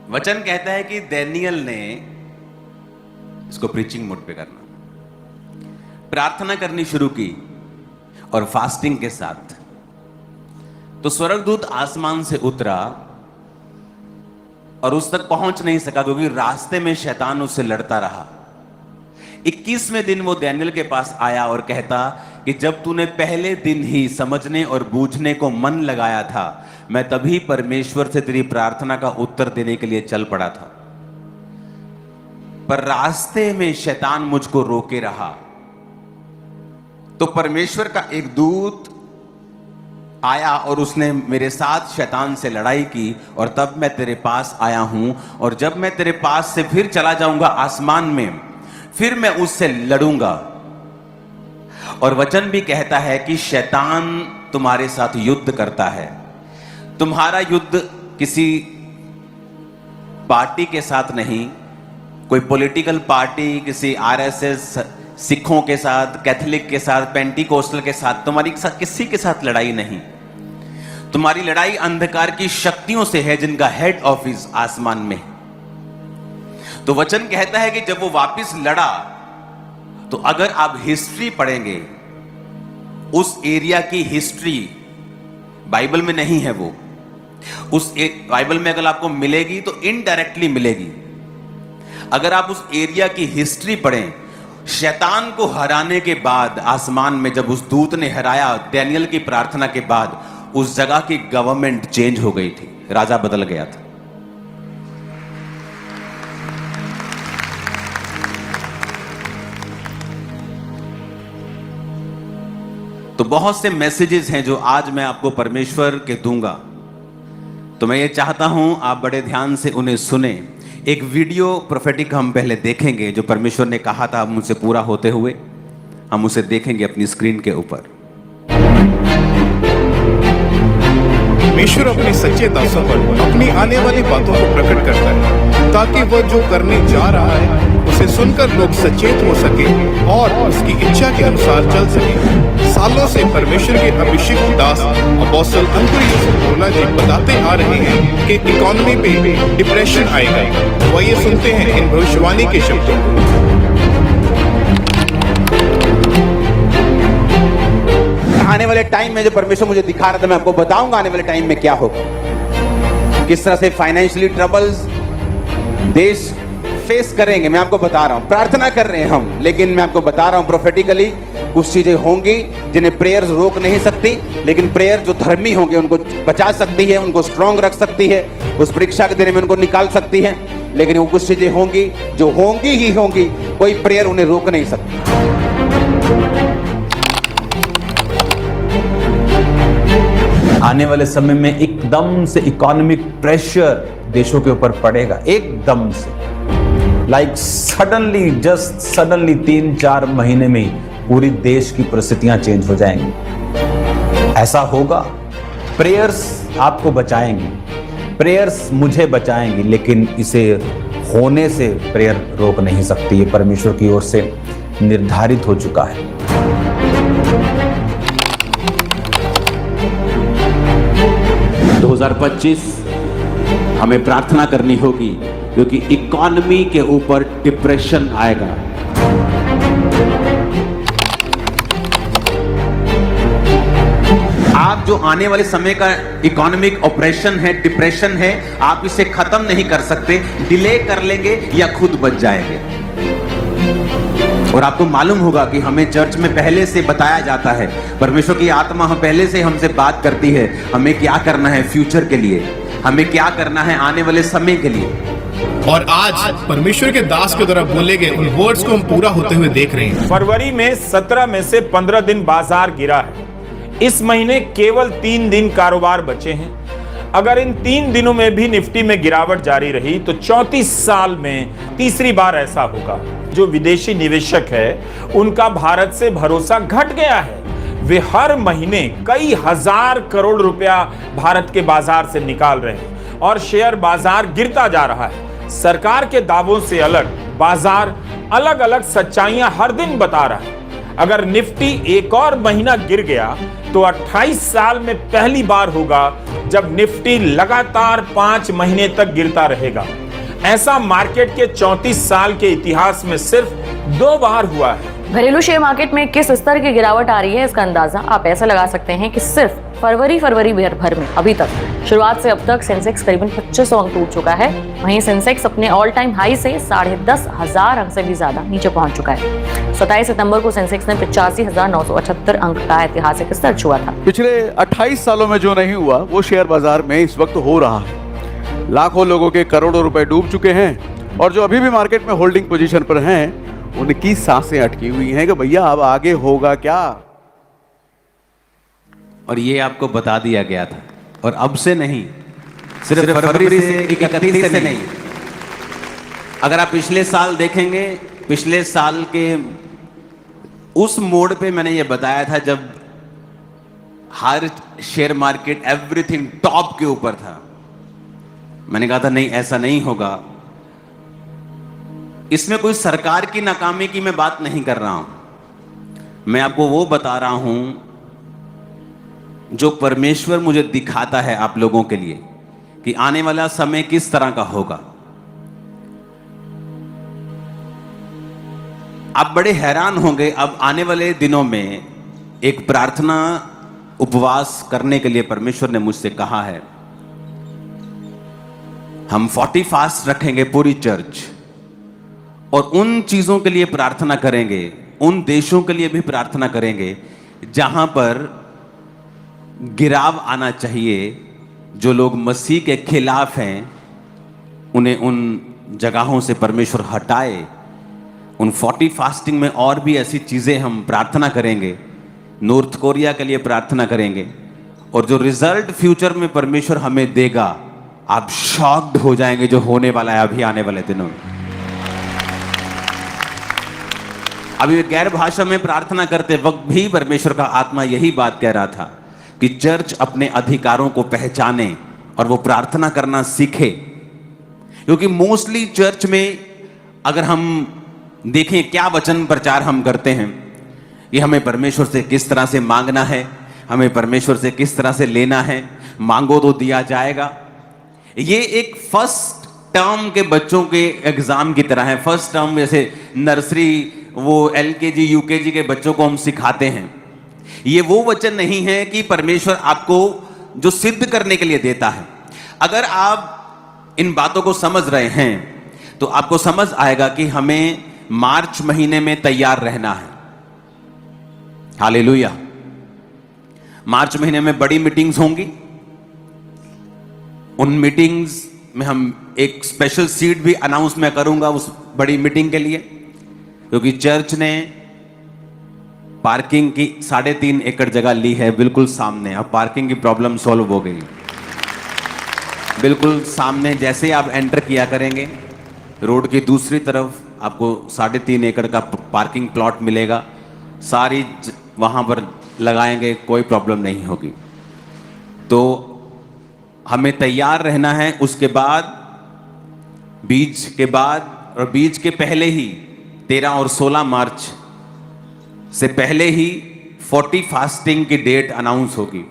वचन कहता है कि डैनियल ने, इसको प्रीचिंग मोड पे करना, प्रार्थना करनी शुरू की और फास्टिंग के साथ। तो स्वर्गदूत आसमान से उतरा और उस तक पहुंच नहीं सका क्योंकि रास्ते में शैतान उससे लड़ता रहा। 21वें दिन वो डैनियल के पास आया और कहता कि जब तूने पहले दिन ही समझने और बूझने को मन लगाया था, मैं तभी परमेश्वर से तेरी प्रार्थना का उत्तर देने के लिए चल पड़ा था, पर रास्ते में शैतान मुझको रोके रहा। तो परमेश्वर का एक दूत आया और उसने मेरे साथ शैतान से लड़ाई की और तब मैं तेरे पास आया हूं, और जब मैं तेरे पास से फिर चला जाऊंगा आसमान में, फिर मैं उससे लड़ूंगा। और वचन भी कहता है कि शैतान तुम्हारे साथ युद्ध करता है। तुम्हारा युद्ध किसी पार्टी के साथ नहीं, कोई पॉलिटिकल पार्टी, किसी आरएसएस, सिखों के साथ, कैथोलिक के साथ, पेंटिकोस्टल के साथ, तुम्हारी किसी के साथ लड़ाई नहीं। तुम्हारी लड़ाई अंधकार की शक्तियों से है जिनका हेड ऑफिस आसमान में। तो वचन कहता है कि जब वो वापस लड़ा, तो अगर आप हिस्ट्री पढ़ेंगे, उस एरिया की हिस्ट्री बाइबल में नहीं है, वो उस बाइबल में अगर आपको मिलेगी तो इनडायरेक्टली मिलेगी। अगर आप उस एरिया की हिस्ट्री पढ़ें, शैतान को हराने के बाद आसमान में जब उस दूत ने हराया डैनियल की प्रार्थना के बाद, उस जगह की गवर्नमेंट चेंज हो गई थी, राजा बदल गया था। तो बहुत से मैसेजेस हैं जो आज मैं आपको परमेश्वर के दूंगा, तो मैं ये चाहता हूं आप बड़े ध्यान से उन्हें सुने। एक वीडियो प्रोफेटिक हम पहले देखेंगे जो परमेश्वर ने कहा था मुझसे पूरा होते हुए, हम उसे देखेंगे अपनी स्क्रीन के ऊपर। परमेश्वर अपने सच्चे दासों पर अपनी आने वाली बातों को प्रकट करता है ताकि वह जो करने जा रहा है उसे सुनकर लोग सचेत हो सके और उसकी इच्छा के अनुसार चल सके। सालों से परमेश्वर के अभिषेक दास अपोस्टल अंकुर यूसुफ जी बताते आ रहे हैं कि इकोनॉमी पे डिप्रेशन आएगा। वह ये सुनते हैं इन भविष्यवाणी के शब्दों को। आने वाले टाइम में जो परमेश्वर मुझे दिखा रहा था, मैं आपको बताऊंगा आने वाले टाइम में क्या होगा, किस तरह से फाइनेंशियली ट्रबल्स देश फेस करेंगे। मैं आपको बता रहा हूं, प्रार्थना कर रहे हैं हम, लेकिन मैं आपको बता रहा हूं प्रोफेटिकली कुछ चीजें होंगी जिन्हें प्रेयर्स रोक नहीं सकती, लेकिन प्रेयर जो धर्मी होंगे उनको बचा सकती है, उनको स्ट्रांग रख सकती है, उस परीक्षा के दिन में उनको निकाल सकती है। लेकिन वो कुछ चीजें होंगी जो होंगी ही होंगी, कोई प्रेयर उन्हें रोक नहीं सकती। आने वाले समय में एकदम से इकोनॉमिक प्रेशर देशों के ऊपर पड़ेगा, एकदम से, लाइक सडनली, जस्ट सडनली 3-4 महीने में ही पूरी देश की परिस्थितियां चेंज हो जाएंगी। ऐसा होगा। प्रेयर्स आपको बचाएंगी, प्रेयर्स मुझे बचाएंगी, लेकिन इसे होने से प्रेयर रोक नहीं सकती। ये परमेश्वर की ओर से निर्धारित हो चुका है। तो 2025 हमें प्रार्थना करनी होगी क्योंकि इकोनॉमी के ऊपर डिप्रेशन आएगा। आप जो आने वाले समय का इकोनॉमिक ऑपरेशन है, डिप्रेशन है, आप इसे खत्म नहीं कर सकते, डिले कर लेंगे या खुद बच जाएंगे। और आपको मालूम होगा कि हमें चर्च में पहले से बताया जाता है, परमेश्वर की आत्मा हम पहले से हमसे बात करती है, हमें क्या करना है फ्यूचर के लिए, हमें क्या करना है आने वाले समय के लिए। और आज परमेश्वर के दास के द्वारा बोले गए उन वर्ड्स को हम पूरा होते हुए देख रहे हैं। फरवरी में 17 में से 15 दिन बाजार गिरा है। इस महीने केवल 3 दिन कारोबार बचे हैं। अगर इन 3 दिनों में भी निफ्टी में गिरावट जारी रही तो 34 साल में तीसरी बार ऐसा होगा। जो विदेशी निवेशक है उनका भारत से भरोसा घट गया है। वे हर महीने कई हजार करोड़ रुपया भारत के बाजार से निकाल रहे हैं और शेयर बाजार गिरता जा रहा है। सरकार के दावों से अलग बाजार अलग अलग सच्चाइयां हर दिन बता रहा है। अगर निफ्टी एक और महीना गिर गया तो 28 साल में पहली बार होगा जब निफ्टी लगातार 5 महीने तक गिरता रहेगा। ऐसा मार्केट के 34 साल के इतिहास में सिर्फ 2 बार हुआ है। घरेलू शेयर मार्केट में किस स्तर की गिरावट आ रही है, इसका अंदाजा आप ऐसा लगा सकते हैं कि सिर्फ फरवरी भर में अभी तक शुरुआत से अब तक सेंसेक्स करीबन 2500 अंक टूट चुका है। वहीं सेंसेक्स अपने ऑल टाइम हाई से 10,500 अंक से भी ज्यादा नीचे पहुंच चुका है। 27 सितंबर को सेंसेक्स ने 85,978 अंक का ऐतिहासिक स्तर छुआ था। पिछले 28 सालों में जो नहीं हुआ वो शेयर बाजार में इस वक्त हो रहा है। लाखों लोगों के करोड़ों रुपए डूब चुके हैं और जो अभी भी मार्केट में होल्डिंग पोजीशन पर हैं उनकी सांसें अटकी हुई हैं कि भैया अब आगे होगा क्या। और ये आपको बता दिया गया था, और अब से नहीं, सिर्फ फरवरी से 31 से नहीं। अगर आप पिछले साल देखेंगे, पिछले साल के उस मोड पे मैंने ये बताया था जब हर शेयर मार्केट एवरीथिंग टॉप के ऊपर था। मैंने कहा था नहीं, ऐसा नहीं होगा। इसमें कोई सरकार की नाकामी की मैं बात नहीं कर रहा हूं, मैं आपको वो बता रहा हूं जो परमेश्वर मुझे दिखाता है आप लोगों के लिए कि आने वाला समय किस तरह का होगा। आप बड़े हैरान होंगे, अब आने वाले दिनों में एक प्रार्थना उपवास करने के लिए परमेश्वर ने मुझसे कहा है। हम 40 फास्ट रखेंगे पूरी चर्च, और उन चीजों के लिए प्रार्थना करेंगे, उन देशों के लिए भी प्रार्थना करेंगे जहां पर गिराव आना चाहिए। जो लोग मसीह के खिलाफ हैं उन्हें उन जगहों से परमेश्वर हटाए। उन 40 फास्टिंग में और भी ऐसी चीजें हम प्रार्थना करेंगे। नॉर्थ कोरिया के लिए प्रार्थना करेंगे, और जो रिजल्ट फ्यूचर में परमेश्वर हमें देगा, आप शॉक्ड हो जाएंगे जो होने वाला है अभी आने वाले दिनों में। अभी गैर भाषा में प्रार्थना करते वक्त भी परमेश्वर का आत्मा यही बात कह रहा था कि चर्च अपने अधिकारों को पहचाने और वो प्रार्थना करना सीखे। क्योंकि मोस्टली चर्च में अगर हम देखें क्या वचन प्रचार हम करते हैं कि हमें परमेश्वर से किस तरह से मांगना है, हमें परमेश्वर से किस तरह से लेना है, मांगो तो दिया जाएगा। ये एक फर्स्ट टर्म के बच्चों के एग्जाम की तरह है। फर्स्ट टर्म जैसे नर्सरी, वो LKG UKG के बच्चों को हम सिखाते हैं। ये वो वचन नहीं है कि परमेश्वर आपको जो सिद्ध करने के लिए देता है। अगर आप इन बातों को समझ रहे हैं तो आपको समझ आएगा कि हमें मार्च महीने में तैयार रहना है। हालेलुया। मार्च महीने में बड़ी मीटिंग्स होंगी। उन मीटिंग्स में हम एक स्पेशल सीट भी अनाउंस मैं करूंगा उस बड़ी मीटिंग के लिए, क्योंकि चर्च ने पार्किंग की 3.5 एकड़ जगह ली है बिल्कुल सामने। अब पार्किंग की प्रॉब्लम सॉल्व हो गई। बिल्कुल सामने जैसे आप एंटर किया करेंगे, रोड की दूसरी तरफ आपको 3.5 एकड़ का पार्किंग प्लॉट मिलेगा। सारी वहां पर लगाएंगे, कोई प्रॉब्लम नहीं होगी। तो हमें तैयार रहना है। उसके बाद बीज के बाद और बीज के पहले ही 13 और 16 मार्च से पहले ही 40 फास्टिंग की डेट अनाउंस होगी।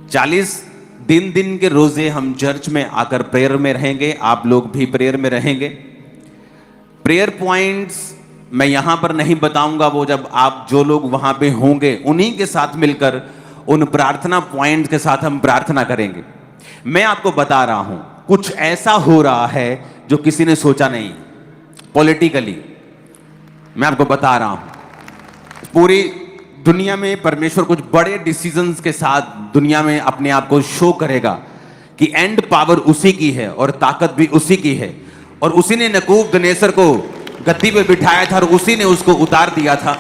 40 दिन के रोजे हम चर्च में आकर प्रेयर में रहेंगे। आप लोग भी प्रेयर में रहेंगे। प्रेयर पॉइंट्स मैं यहां पर नहीं बताऊंगा, वो जब आप जो लोग वहां पे होंगे उन्हीं के साथ मिलकर उन प्रार्थना पॉइंट्स के साथ हम प्रार्थना करेंगे। मैं आपको बता रहा हूं कुछ ऐसा हो रहा है जो किसी ने सोचा नहीं। पॉलिटिकली मैं आपको बता रहा हूं पूरी दुनिया में परमेश्वर कुछ बड़े डिसीजंस के साथ दुनिया में अपने आप को शो करेगा कि एंड पावर उसी की है और ताकत भी उसी की है। और उसी ने नबूकदनेस्सर को गद्दी पे बिठाया था और उसी ने उसको उतार दिया था।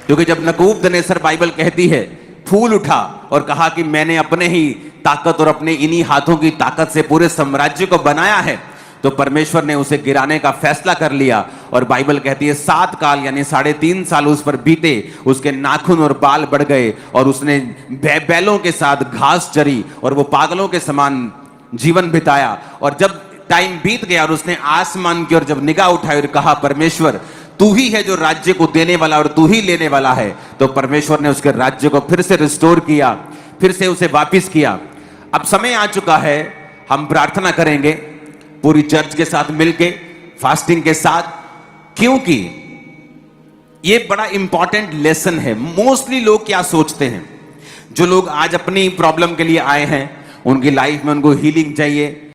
क्योंकि जब नबूकदनेस्सर, बाइबल कहती है, फूल उठा और कहा कि मैंने अपने ही ताकत और अपने इन्हीं हाथों की ताकत से पूरे साम्राज्य को बनाया है, तो परमेश्वर ने उसे गिराने का फैसला कर लिया। और बाइबल कहती है 7 काल यानी 3.5 साल उस पर बीते, उसके नाखून और बाल बढ़ गए और उसने बैलों के साथ घास चरी और वो पागलों के समान जीवन बिताया। और जब टाइम बीत गया और उसने आसमान की ओर जब निगाह उठाई और कहा, परमेश्वर तू ही है जो राज्य को देने वाला और तू ही लेने वाला है। तो परमेश्वर ने उसके राज्य को फिर से रिस्टोर किया, फिर से उसे वापिस किया। अब समय आ चुका है, हम प्रार्थना करेंगे पूरी चर्च के साथ मिलके, फास्टिंग के साथ, क्योंकि ये बड़ा इंपॉर्टेंट लेसन है। मोस्टली लोग क्या सोचते हैं, जो लोग आज अपनी प्रॉब्लम के लिए आए हैं, उनकी लाइफ में उनको हीलिंग चाहिए,